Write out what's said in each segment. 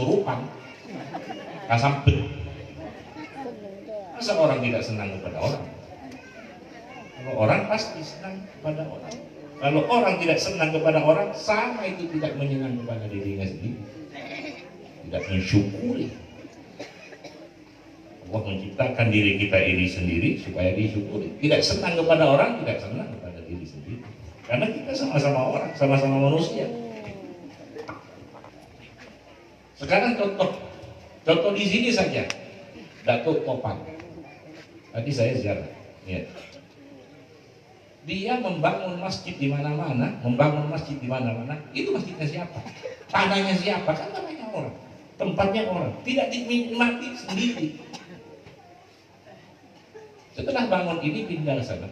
kesurupan, kasampet. Masa orang tidak senang kepada orang? Kalau orang pasti senang kepada orang. Kalau orang tidak senang kepada orang, sama itu tidak menyenang kepada dirinya sendiri, tidak mensyukuri. Allah menciptakan diri kita ini sendiri supaya disyukuri. Tidak senang kepada orang, tidak senang kepada diri sendiri. Karena kita sama-sama orang, sama-sama manusia. Sekarang contoh di sini saja, Datuk Topan. Tadi saya ziarah. Ya. Dia membangun masjid di mana-mana, itu masjidnya siapa? Tanahnya siapa? Kan tanahnya orang, tempatnya orang, tidak dinikmati sendiri. Setelah bangun ini pindah sana.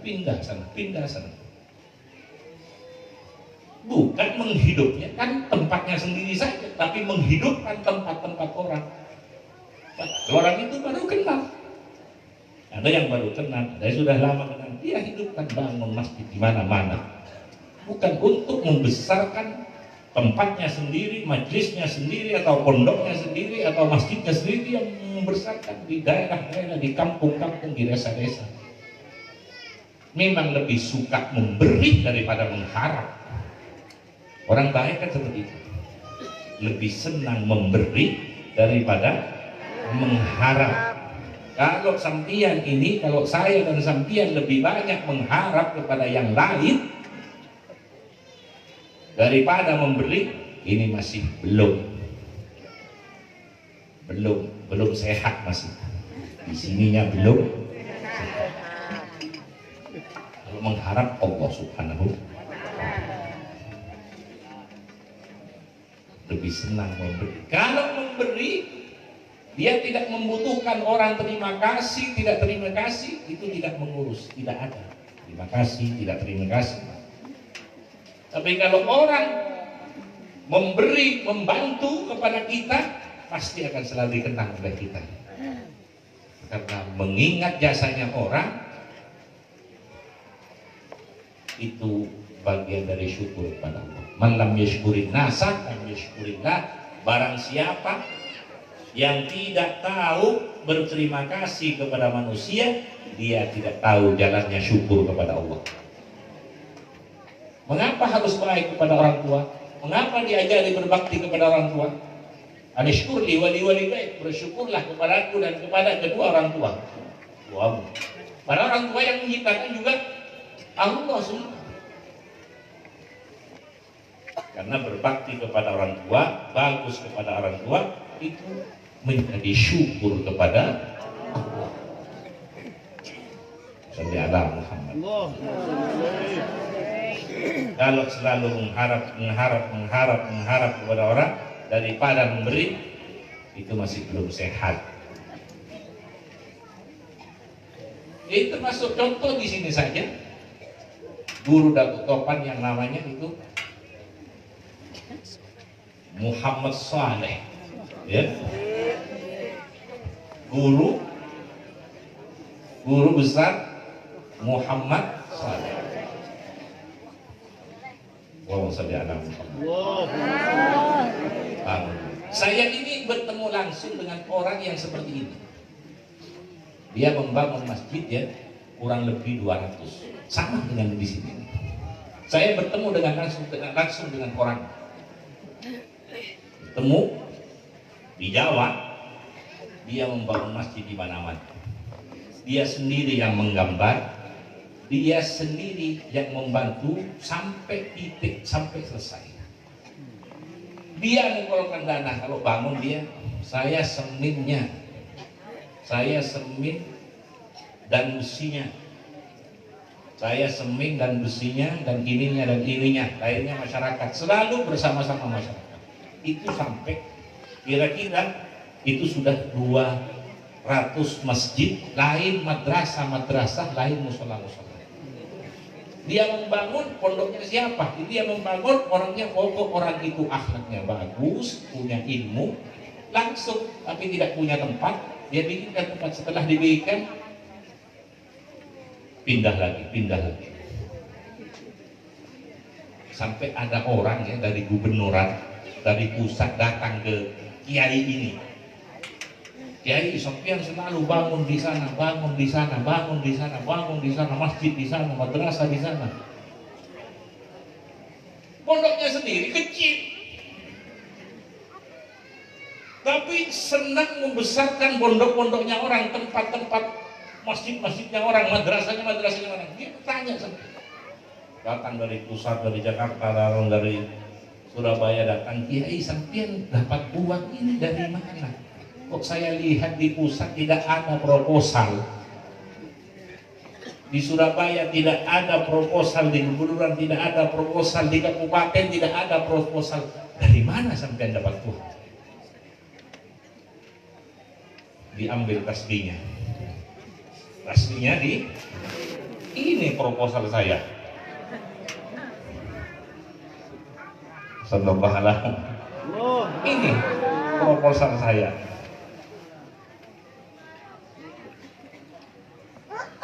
Bukan menghidupnya, kan tempatnya sendiri saja, tapi menghidupkan tempat-tempat orang. Orang itu baru kenal. Ada yang baru kenal, ada yang sudah lama kenal. Dia hidupkan, bangun masjid di mana-mana. Bukan untuk membesarkan tempatnya sendiri, majlisnya sendiri, atau pondoknya sendiri, atau masjidnya sendiri, yang membesarkan di daerah-daerah, di kampung-kampung, di desa-desa. Memang lebih suka memberi daripada mengharap. Orang baik kan seperti itu. Lebih senang memberi daripada mengharap. Kalau sampian ini, kalau saya dan sampian lebih banyak mengharap kepada yang lain daripada memberi, ini masih belum sehat, masih di sininya belum sehat. Kalau mengharap Allah Subhanahu lebih senang memberi. Kalau memberi, dia tidak membutuhkan orang terima kasih, tidak terima kasih, itu tidak mengurus, tidak ada. Terima kasih, tidak terima kasih. Tapi kalau orang memberi, membantu kepada kita, pasti akan selalu dikenang oleh kita. Karena mengingat jasanya orang, itu bagian dari syukur kepada Allah. Man lam yashkurin nasa, lam yashkurillah. Barang siapa yang tidak tahu berterima kasih kepada manusia, dia tidak tahu jalannya syukur kepada Allah. Mengapa harus baik kepada orang tua? Mengapa diajari berbakti kepada orang tua? Anishkurli wali baik, bersyukurlah kepadaku dan kepada kedua orang tua. Tuamu. Pada orang tua yang menciptakan juga Allah semua. Karena berbakti kepada orang tua, bagus kepada orang tua, itu menjadi syukur kepada Allah. Salli ala Muhammad. Kalau selalu mengharap kepada orang daripada memberi, itu masih belum sehat. Ini termasuk contoh di sini saja. Guru Datuk Topan yang namanya itu Muhammad Saleh, ya. Guru besar Muhammad Saleh. Allahumma shalli ala Muhammad. Saya ini bertemu langsung dengan orang yang seperti ini. Dia membangun masjid, ya, kurang lebih 200, sama dengan di sini. Saya bertemu langsung dengan orang. Bertemu di Jawa, dia membangun masjid di mana-mana. Dia sendiri yang menggambar, dia sendiri yang membantu sampai titik, sampai selesai. Dia mengeluarkan dana kalau bangun, saya semin dan besinya, dan ininya, lainnya masyarakat, selalu bersama-sama masyarakat. Itu sampai kira-kira itu sudah 200 masjid, lain madrasah, lain musola. Dia membangun pondoknya siapa? Dia membangun orangnya, pokok orang itu akhlaknya bagus, punya ilmu, langsung, tapi tidak punya tempat. Dia bikinkan tempat, setelah dibikin pindah lagi. Sampai ada orang, ya, dari gubernuran, dari pusat datang ke kiai ini. Kiai Sofian selalu bangun di sana, bangun di sana, bangun di sana, bangun di sana, masjid di sana, madrasah di sana. Pondoknya sendiri kecil, tapi senang membesarkan pondok-pondoknya orang, tempat-tempat masjid-masjidnya orang, madrasahnya orang. Dia tanya sama, datang dari pusat, dari Jakarta, datang dari Surabaya, datang, Kiai sampean dapat uang ini dari mana? Kok saya lihat di pusat tidak ada proposal, di Surabaya tidak ada proposal, di Gubururan tidak ada proposal, di kabupaten tidak ada proposal. Dari mana sampean dapat uang? Diambil tasbihnya. Tasbihnya ini proposal saya. Sallallahu alaihi. Ini proposal saya.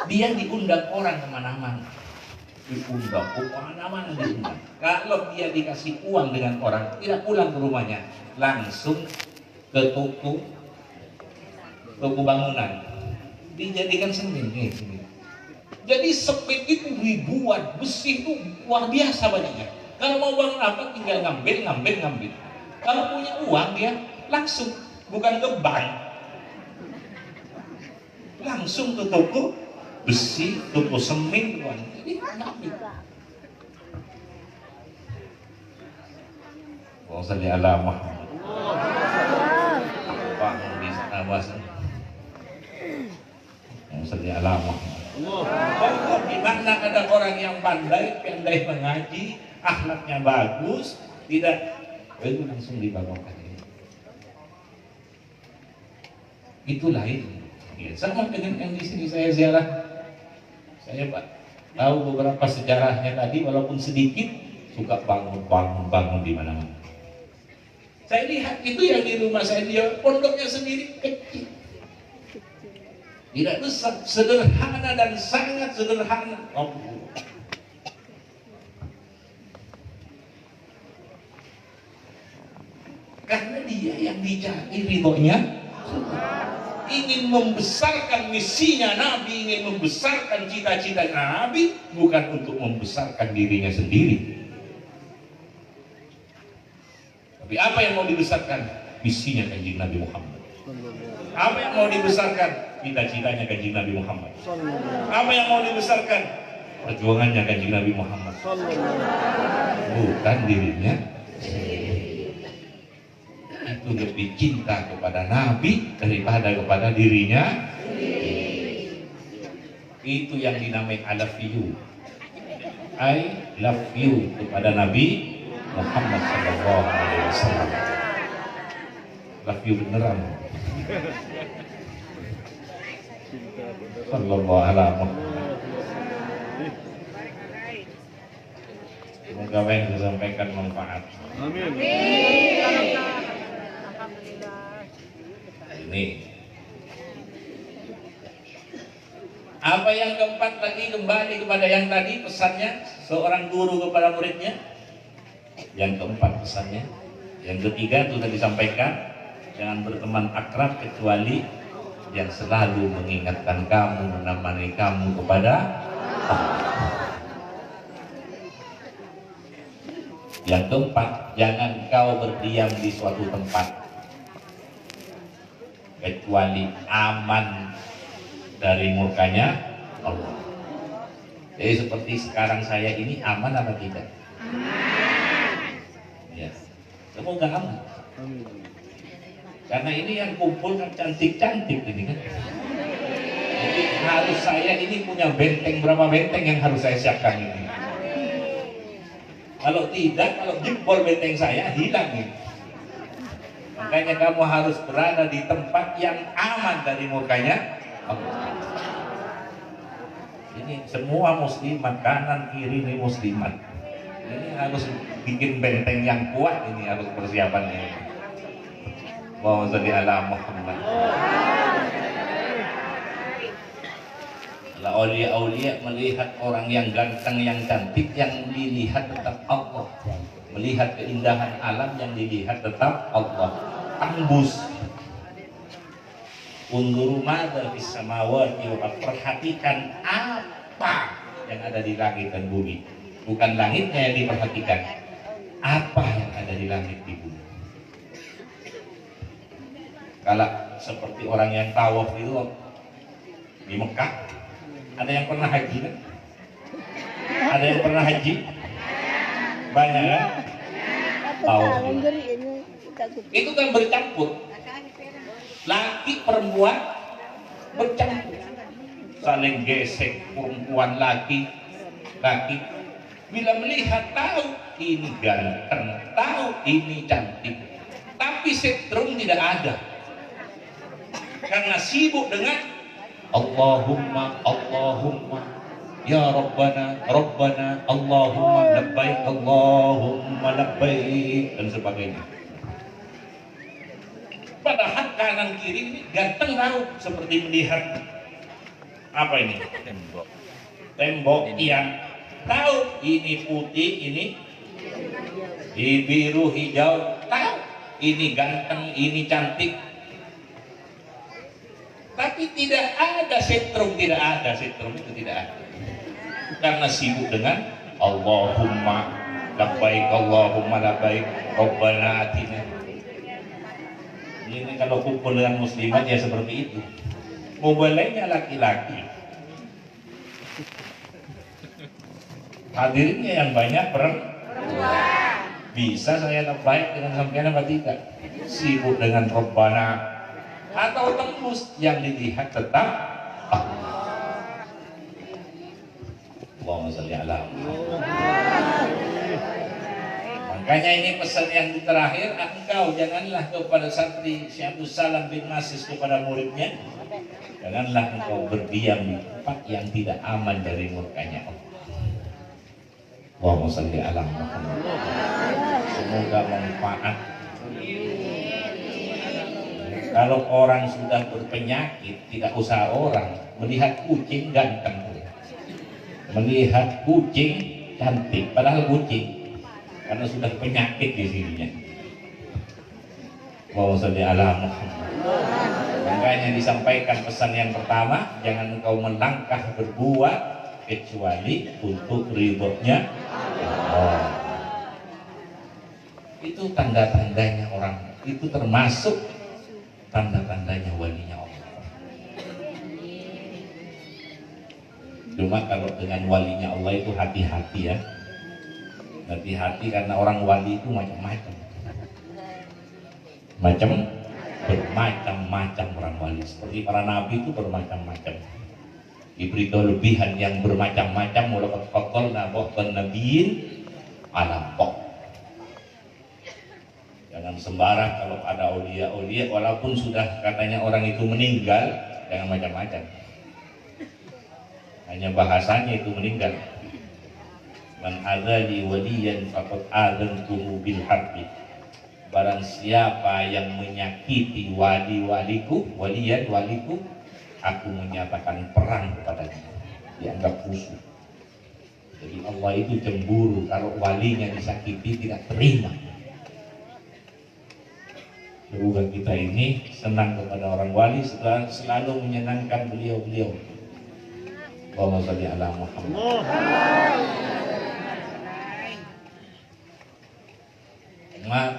Dia diundang orang kemana-mana, diundang kemana-mana diundang. Kalau dia dikasih uang dengan orang, tidak pulang ke rumahnya, langsung ke toko bangunan, dijadikan semen. Jadi semen itu ribuan, besi itu luar biasa banyaknya. Kalau mau bangun apa, tinggal ngambil. Kalau punya uang dia langsung, bukan ke bank, langsung ke toko besi, toko semen, jadi ngambil. Salli ala Muhammad. Bangun di sana bahasa. Salli ala Muhammad. Oh, di mana ada orang yang pandai mengaji, akhlaknya bagus, tidak, itu langsung dibangunkan. Itu lain. Ya, sama dengan yang di sini saya ziarah. Saya tahu beberapa sejarahnya tadi, walaupun sedikit, suka bangun di mana-mana. Saya lihat itu yang di rumah saya, dia pondoknya sendiri kecil, tidak besar, sederhana dan sangat sederhana. Karena dia yang dicari ridhonya, ingin membesarkan misinya Nabi, ingin membesarkan cita-cita Nabi, bukan untuk membesarkan dirinya sendiri. Tapi apa yang mau dibesarkan? Misinya Kanjeng Nabi Muhammad. Apa yang mau dibesarkan? Cita-citanya Kanjeng Nabi Muhammad. Apa yang mau dibesarkan? Perjuangannya Kanjeng Nabi Muhammad. Bukan dirinya. Itu lebih cinta kepada Nabi daripada kepada dirinya. Itu yang dinamai I love you. I love you kepada Nabi Muhammad sallallahu alaihi wasallam. Love you beneran. Sallallahu alaihi wasallam. Semoga apa yang disampaikan manfaat. Amin. Ini apa yang keempat lagi, kembali kepada yang tadi pesannya seorang guru kepada muridnya. Yang keempat pesannya. Yang ketiga sudah disampaikan, jangan berteman akrab kecuali yang selalu mengingatkan kamu, menemani kamu kepada Allah. Yang keempat, jangan kau berdiam di suatu tempat kecuali aman dari murkanya Allah. Jadi seperti sekarang saya ini aman apa tidak? Ya, semoga aman. Karena ini yang kumpul kan cantik-cantik ini kan. Jadi harus saya ini punya benteng, berapa benteng yang harus saya siapkan ini. Kalau tidak, kalau jebol benteng saya hilang nih. Makanya kamu harus berada di tempat yang aman dari murkanya Allah. Ini semua muslimat, kanan kiri ini muslimat. Ini harus bikin benteng yang kuat, ini harus persiapannya. Allahumma sholli ala Muhammad. Lah aulia-aulia melihat orang yang ganteng, yang cantik, yang dilihat tetap Allah. Melihat keindahan alam yang dilihat tetap Allah. tembus. Unzuru madza fis samawati wal ardh, perhatikan apa yang ada di langit dan bumi. Bukan langitnya yang diperhatikan, apa yang ada di langit di bumi. Kalau seperti orang yang tawaf itu di Mekah, ada yang pernah haji kan? Ada yang pernah haji? Banyak kan? Tawaf itu kan bercampur, laki perempuan bercampur, saling gesek, perempuan laki. Bila melihat tahu ini ganteng, tahu ini cantik, tapi setrum tidak ada karena sibuk dengan Allahumma ya Rabbana Allahumma labbaik dan sebagainya. Padahal kanan kiri ini ganteng tahu, seperti melihat apa ini? Tembok yang tahu ini putih, ini biru, hijau, tahu ini ganteng, ini cantik. Tapi tidak ada setrum itu tidak ada. Karena sibuk dengan Allahumma labbaik Rabbana atina. Ini kalau kumpul dengan muslimat ya seperti itu. Mubalaghnya laki-laki, hadirnya yang banyak perempuan. Bisa saya labbaik dengan sampean apa tidak? Sibuk dengan Rabbana atau tembus, yang dilihat tetap Allahumma sholli ala Muhammad. Makanya ini pesan yang terakhir, engkau janganlah kepada santri Syekh Abdul Salam bin Masis kepada muridnya, janganlah engkau berdiam di tempat yang tidak aman dari murkanya Allah. Allahumma sholli ala Muhammad. Semoga manfaat. Kalau orang sudah berpenyakit, tidak usah orang melihat kucing ganteng, melihat kucing cantik, padahal kucing karena sudah penyakit di sininya. Allahumma sholli ala Muhammad. Makanya disampaikan pesan yang pertama, jangan engkau melangkah berbuat kecuali untuk ridhonya Allah. Itu tanda-tandanya orang, itu termasuk tanda-tandanya walinya Allah. Cuma kalau dengan walinya Allah itu hati-hati ya. Hati-hati karena orang wali itu macam-macam. Bermacam-macam orang wali. Seperti para nabi itu bermacam-macam. Diberi kelebihan yang bermacam-macam. Walaqad faddalna ba'dhan nabiyyin 'ala ba'd. Jangan sembarang kalau ada aulia-aulia, walaupun sudah katanya orang itu meninggal, jangan macam-macam. Hanya bahasanya itu meninggal. Man adzali waliyan faqad adzantuhu bil harbi. Barang siapa yang menyakiti waliku, waliku, aku menyatakan perang kepadanya. Dianggap musuh. Jadi Allah itu cemburu kalau walinya disakiti, tidak terima. Semoga kita ini senang kepada orang wali, selalu menyenangkan beliau-beliau. Allahumma sholli ala Muhammad.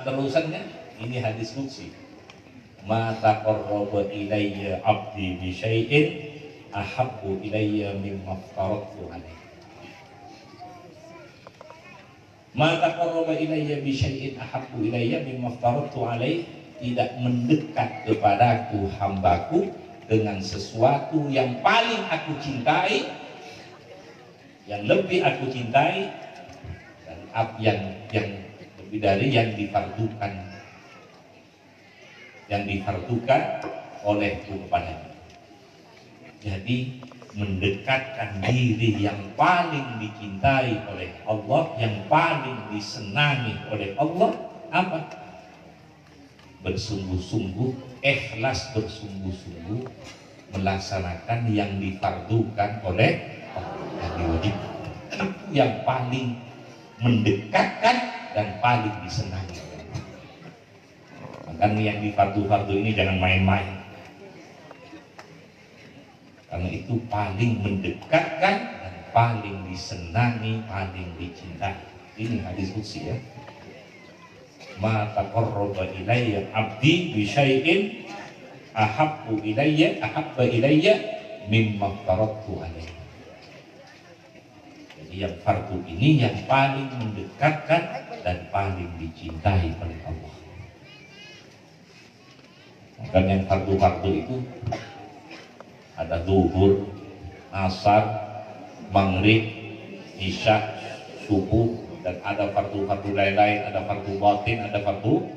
Terusannya ini hadis qudsi. Ma taqarraba ilayya 'abdi bi syai'in ahabbu ilayya mimma aftaradtu 'alaihi. Ma taqarraba ilayya bi syai'in ahabbu ilayya mimma aftaradtu 'alaihi. Tidak mendekat kepadaku hambaku dengan sesuatu yang paling aku cintai, yang lebih aku cintai, dan yang lebih dari yang difardukan olehku kepadanya. Jadi mendekatkan diri yang paling dicintai oleh Allah, yang paling disenangi oleh Allah, apa? Bersungguh-sungguh, ikhlas bersungguh-sungguh melaksanakan yang difardukan oleh Allah, yang diwajibkan. Itu yang paling mendekatkan dan paling disenangi. Kan yang di fardu-fardu ini jangan main-main, karena itu paling mendekatkan dan paling disenangi, paling dicintai. Ini hadis qudsi ya. Ma taqarraba ilayya 'abdi bi syai'in ahabba ilayya mimma taraktu alaihi. Jadi yang fardu ini yang paling mendekatkan dan paling dicintai oleh Allah. Dan yang fardu-fardu itu ada zuhur, asar, maghrib, isya, subuh, dan ada fardu-fardu lain-lain, ada fardu batin, ada fardu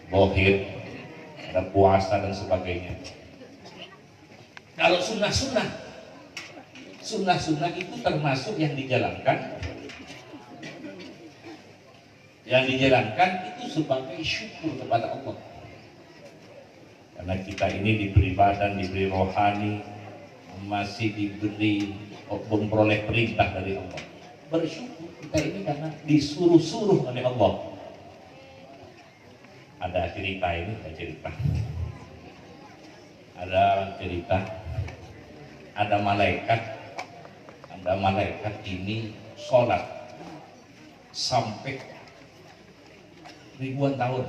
zahir, ada puasa dan sebagainya. Kalau sunnah-sunnah itu termasuk yang dijalankan itu sebagai syukur kepada Allah. Karena kita ini diberi badan, diberi rohani, masih diberi memperoleh perintah dari Allah. Bersyukur kita ini karena disuruh-suruh oleh Allah. Ada cerita, ada malaikat ini sholat sampai ribuan tahun.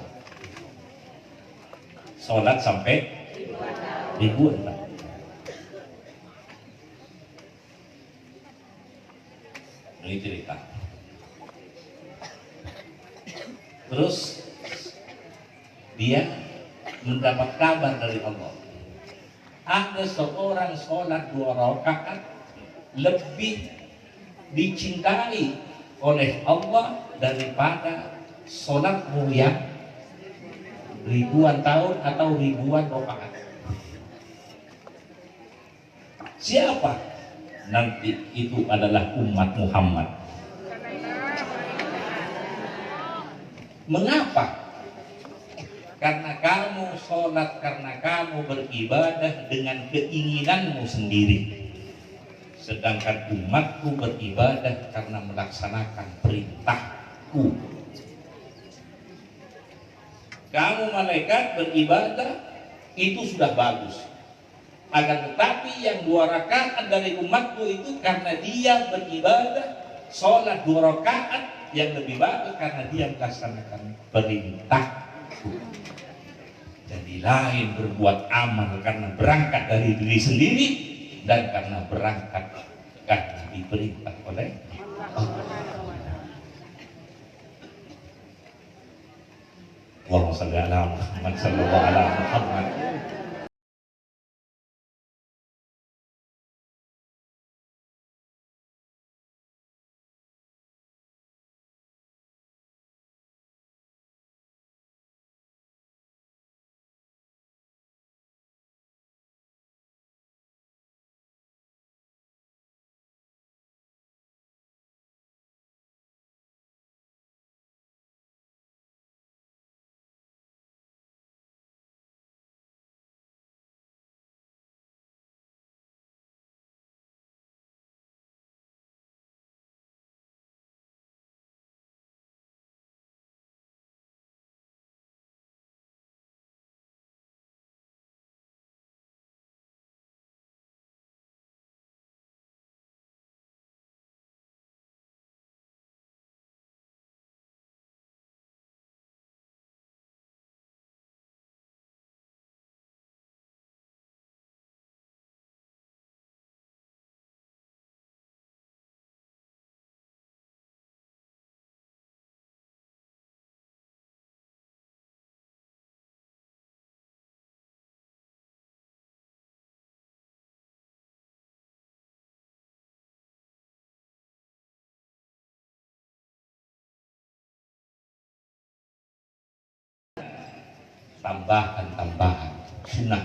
Sholat sampai ribuan tahun. Ini cerita. Terus dia mendapat kabar dari Allah. Ada seorang sholat 2 rakaat lebih dicintai oleh Allah daripada sholatmu yang ribuan tahun atau ribuan rakaat. Siapa? Nanti itu adalah umat Muhammad. Mengapa? Karena kamu sholat, karena kamu beribadah dengan keinginanmu sendiri. Sedangkan umatku beribadah karena melaksanakan perintahku. Kamu malaikat beribadah itu sudah bagus. Akan tetapi yang 2 rakaat dari umatku itu karena dia beribadah sholat 2 rakaat yang lebih bagus karena dia melaksanakan perintahku. Jadi lain berbuat amal karena berangkat dari diri sendiri dan karena berangkat karena diperintah oleh Allah. Allahumma shalli ala Muhammad sallallahu ala Muhammad. Tambahan sunnah.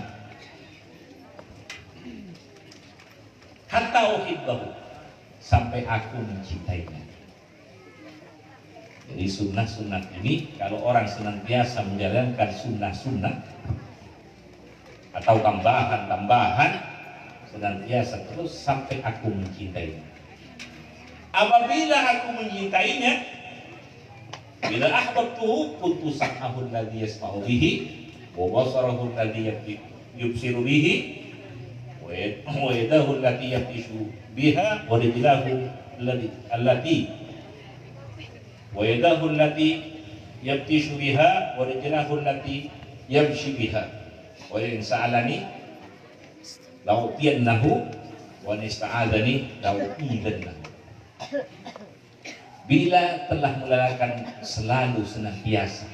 Hatta uhibbahu, sampai aku mencintainya. Jadi sunnah ini kalau orang senantiasa menjalankan sunnah atau tambahan senantiasa terus sampai aku mencintainya. Apabila aku mencintainya, bila ahbabtuhu kuntu sam'ahu alladhi yasma'u bihi wa basarahu alladhi yubsiru bihi wa yadahu allati yabtishu biha wa rijlahu allati wa yadahu allati yabtishu biha wa rijlahu allati yamshi biha wa in sa'alani la'utiyannahu wa in ista'adani la'u'idannahu. Bila telah melakukan selalu senantiasa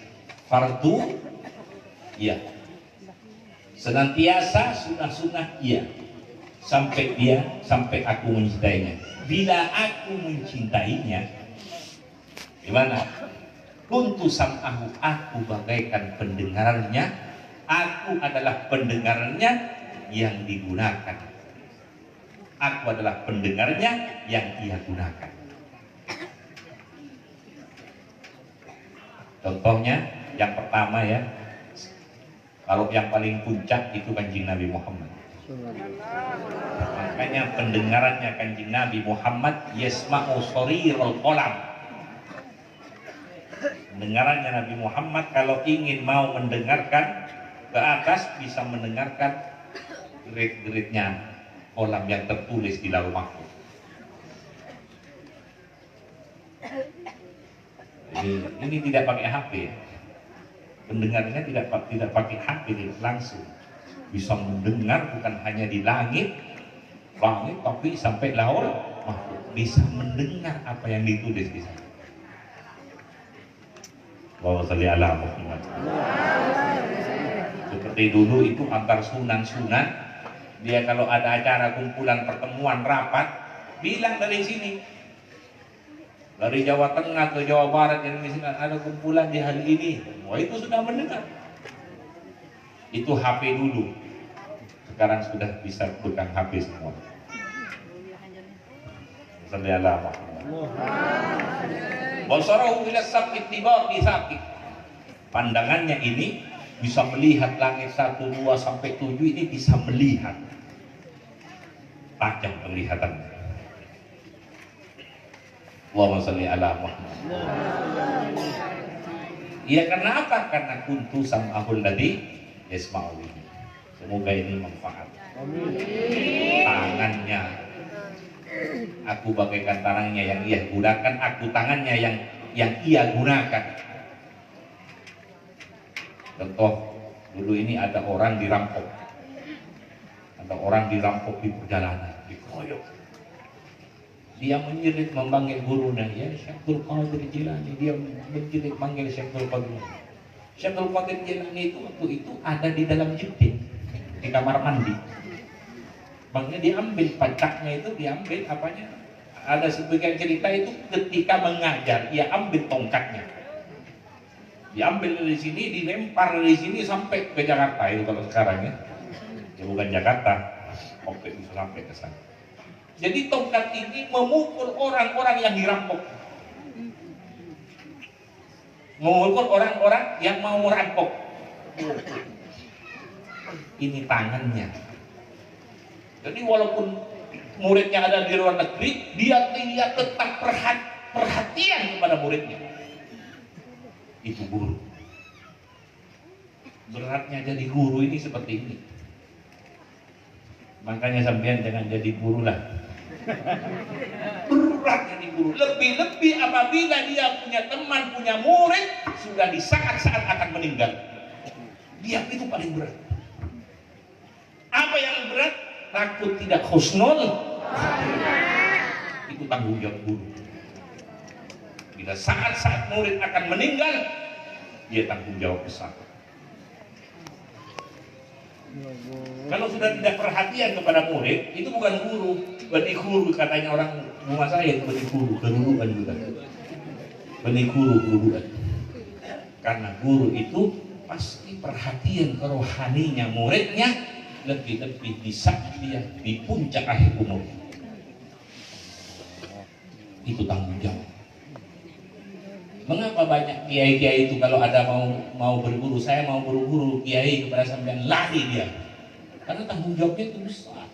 fardu, iya, senantiasa sunnah-sunnah, iya, sampai aku mencintainya. Bila aku mencintainya, gimana? Kuntu sam'ahu, aku bagaikan pendengarannya, aku adalah pendengarannya yang digunakan, aku adalah pendengarnya yang ia gunakan. Contohnya yang pertama ya, kalau yang paling puncak itu Kanjeng Nabi Muhammad. Makanya pendengarannya Kanjeng Nabi Muhammad yasma'u sarirul qalam. Pendengarannya Nabi Muhammad kalau ingin mau mendengarkan ke atas bisa mendengarkan gerit-geritnya kolam yang tertulis di lauh mahfuz. Ini tidak pakai HP ya. Pendengarnya tidak pakai HP, langsung bisa mendengar, bukan hanya di langit tapi sampai lauh mahfuz, bisa mendengar apa yang ditulis di sana. Allahumma sholli ala Muhammad. Seperti dulu itu antar sunan-sunan, dia kalau ada acara kumpulan pertemuan rapat, bilang dari sini, dari Jawa Tengah ke Jawa Barat, Indonesia ada kumpulan di hari ini. Wah, itu sudah mendengar. Itu HP dulu. Sekarang sudah bisa bukan HP semua. Sallallahu alaihi wasallam. Basarahu ila sab'i tibaqi sab'i. Pandangannya ini bisa melihat langit 1, 2 sampai 7, ini bisa melihat. Tajam penglihatannya. Allahumma sholli ala Muhammad. Ya karena apa? Karena kuntu sam'ahul ladzi yasma'u bihi. Semoga ini manfaat. Tangannya, aku bagaikan tangannya yang ia gunakan, aku tangannya yang ia gunakan. Contoh, dulu ini ada orang dirampok. Ada orang dirampok di perjalanan, dikeroyok. Dia menjerit memanggil gurunya, ya Syekh Abdul Qadir Jilani. Dia menjerit manggil Syekh Abdul Qadir. Syekh Abdul Qadir Jilani itu waktu itu ada di dalam jeding, di kamar mandi. Makanya diambil pacaknya itu, diambil apanya. Ada sebagian cerita itu ketika mengajar, ia ambil tongkatnya. Diambil dari sini, dilempar dari sini sampai ke Jakarta. Itu kalau sekarang ya. Ya bukan Jakarta, oke bisa sampai ke sana. Jadi tongkat ini memukul orang-orang yang dirampok, memukul orang-orang yang mau merampok. Ini tangannya. Jadi walaupun muridnya ada di luar negeri, dia tetap perhatian kepada muridnya. Itu guru. Beratnya jadi guru ini seperti ini. Makanya sampean jangan jadi guru lah. Berat jadi guru. Lebih-lebih apabila dia punya teman, punya murid, sudah di saat-saat akan meninggal. Dia itu paling berat. Apa yang berat? Takut tidak husnul. Itu tanggung jawab guru. Bila saat-saat murid akan meninggal, dia tanggung jawab besar. Kalau sudah tidak perhatian kepada murid, itu bukan guru, benih guru katanya orang rumah saya, itu benih guru, keguruan juga. Benih guru-guruan. Karena guru itu pasti perhatian ke rohaninya muridnya, lebih-lebih di saat dia di puncak akhir umur. Itu tanggung jawab. Mengapa banyak kiai-kiai itu kalau ada mau berguru, saya mau berguru kiai kepada sampean, lari dia. Karena tanggung jawabnya itu besar.